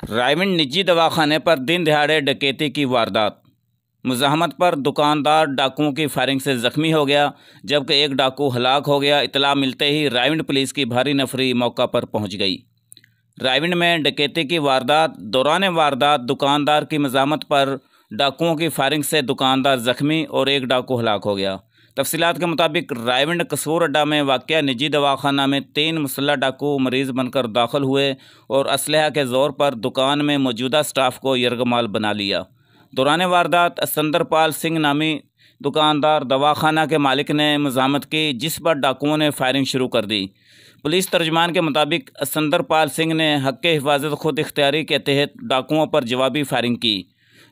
رائیونڈ نجی دواخانے پر دن دہاڑے ڈکیتی کی واردات۔ مزاحمت پر دکاندار ڈاکوؤں کی فائرنگ سے زخمی ہو گیا، جبکہ ایک ڈاکو ہلاک ہو گیا۔ اطلاع ملتے ہی رائیونڈ پولیس کی بھاری نفری موقع پر پہنچ گئی۔ رائیونڈ میں ڈکیتی کی واردات۔ دوران واردات دکاندار کی مزاحمت پر ڈاکوؤں کی فائرنگ سے دکاندار زخمی اور ایک ڈاکو ہلاک ہو گیا۔ تفصیلات کے مطابق رائیونڈ قصور اڈہ میں واقع نجی دواخانہ میں 3 مسلح ڈاکو مریض بن کر داخل ہوئے اور اسلحہ کے زور پر دکان میں موجودہ سٹاف کو یرغمال بنا لیا۔ دوران واردات اسکندر پال سنگھ نامی دکاندار دواخانہ کے مالک نے مزاحمت کی، جس پر ڈاکوؤں نے فائرنگ شروع کر دی۔ پولیس ترجمان کے مطابق اسکندر پال سنگھ نے حق حفاظت خود اختیاری کے تحت ڈاکوؤں پر جوابی فائرنگ کی۔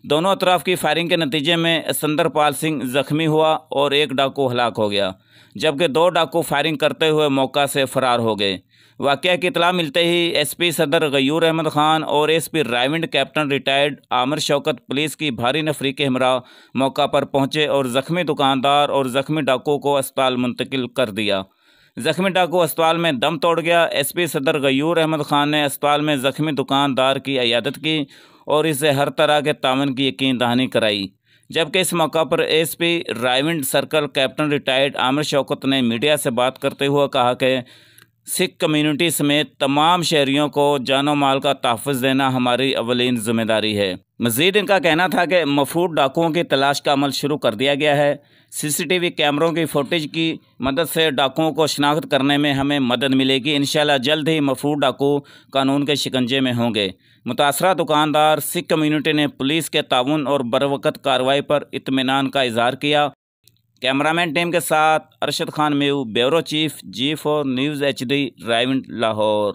دونوں اطراف کی فائرنگ کے نتیجے میں اسکندر پال سنگھ زخمی ہوا اور ایک ڈاکو ہلاک ہو گیا، جبکہ 2 ڈاکو فائرنگ کرتے ہوئے موقع سے فرار ہو گئے۔ واقعہ کی اطلاع ملتے ہی ایس پی صدر غیور احمد خان اور S P Raiwind captain retired Amir Shaukat police کی بھاری نفری کے ہمراہ موقع پر پہنچے اور زخمی دکاندار اور زخمی ڈاکو کو اسپتال منتقل کر دیا۔ زخمی ڈاکو اسپتال میں دم توڑ گیا۔ ایس پی صدر غیور احمد خان نے اسپتال میں زخمی دکاندار کی عیادت کی اور اسے ہر طرح کے تعاون کی یقین دہانی کرائی، جبکہ اس موقع پر S P Raiwind circle captain retired Amir Shaukat نے میڈیا سے بات کرتے ہوئے کہا کہ سکھ کمیونٹی سمیت تمام شہریوں کو جان و مال کا تحفظ دینا ہماری اولین ذمہ داری ہے۔ مزید ان کا کہنا تھا کہ مفقود ڈاکوؤں کی تلاش کا عمل شروع کر دیا گیا ہے۔ سی سی ٹی وی کیمروں کی فوٹیج کی مدد سے ڈاکوؤں کو شناخت کرنے میں ہمیں مدد ملے گی۔ انشاءاللہ جلد ہی مفقود ڈاکو قانون کے شکنجے میں ہوں گے۔ متاثرہ دکاندار سکھ کمیونٹی نے پولیس کے تعاون اور بروقت کارروائی پر اطمینان کا اظہار کیا۔ کیمرامین ٹیم کے ساتھ Arshad Khan Meo, bureau chief G4 news HD، Raiwind, Lahore.